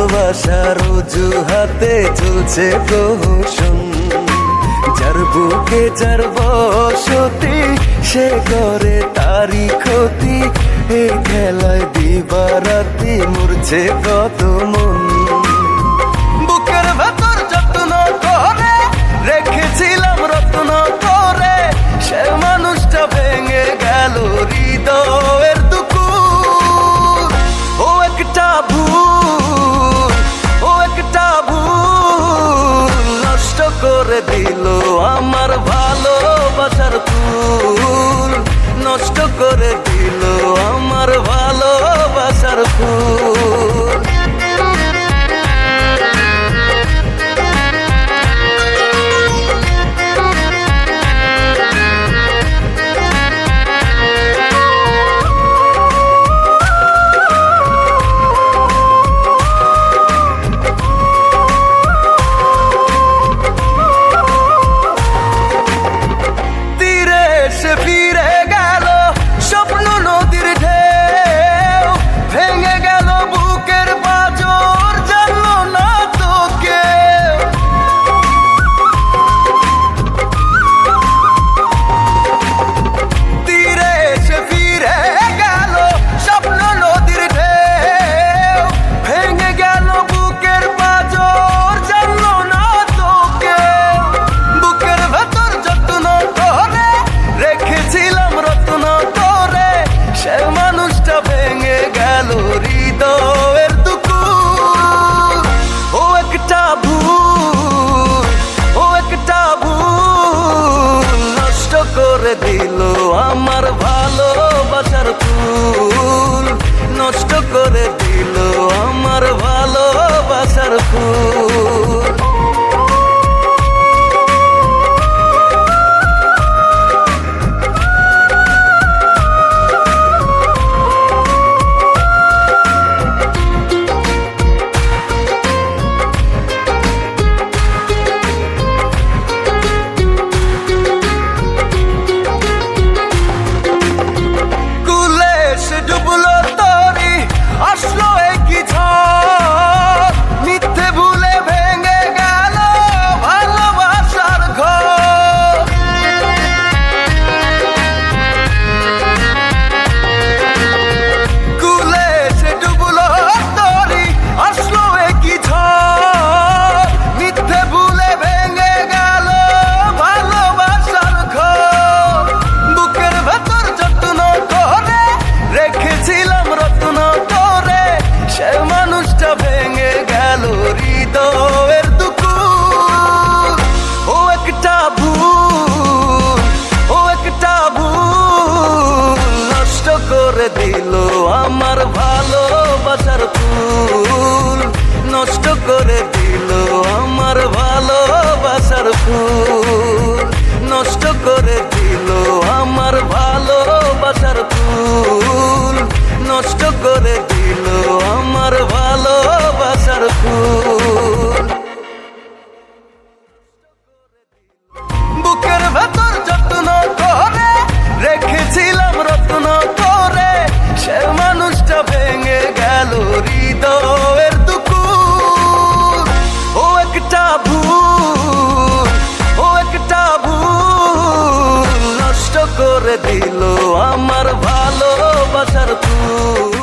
ভালোবাসার অজুহাতে চলছে প্রহসন। যার বুকে যার বসতি সে করে তারি ক্ষতি। এই খেলায় দিবারাতি মরছে কত মন। বুকের ভেতর যত্ন করে রেখেছিলাম রত্ন করে, সে মানুষটা ভেঙে গেল হৃদয়ের দুকুর। ও একটা ভুল, ও একটা ভুল নষ্ট করে দিল আমার ভালোবাসার ফুল। নষ্ট করে দিল আমার ভালোবাসার ফুল। ফিরে গেল স্বপ্ন নদীর ঢেউ, ভেঙে গেল বুকের পাঁজর, জানলো না তো কেউ। তীরে এসে ফিরে গেল স্বপ্ন নদীর ঢেউ, ভেঙে গেল বুকের পাঁজর, জানলো না তো কেউ। বুকের ভেতর যত্ন করে রেখেছিলাম রত্ন করে, সে মানুষটা ভেঙে গেল হৃদয়ের দুকুর। ও একটা ভুল, ও একটা ভুল নষ্ট করে দিল আমার ভালোবাসার ফুল। নষ্ট করে দিল আমার ভালোবাসার ফুল। ডুবলো তরি আসলো একই ঝড়, মিথ্যে ভুলে ভেঙে গেল ভালোবাসার ঘর। কুলে সে ডুবলো তরি আসলো একই ঝড়, মিথ্যে ভুলে ভেঙে গেল ভালোবাসার ঘর। বুকের ভেতর যত্ন করে রেখেছিলাম রত্ন করে, সে মানুষটা ভেঙে গেল হৃদয়ের দুকুর। ও একটা ভুল, ও একটা ভুল নষ্ট করে দিল আমার ভালোবাসার ফুল। নষ্ট করে দিল আমার ভালোবাসার ফুল। নষ্ট করে দিল আমার ভালোবাসার ফুল। নষ্ট করে দিল আমার ভালোবাসার ফুল। বুকের ভেতর যত্ন করে রেখেছিলাম রত্ন করে, সে মানুষটা ভেঙে গেল হৃদয়ের দুকুর। ও একটা ভুল, ও একটা ভুল নষ্ট করে দিল আমার ভালোবাসার ফুল।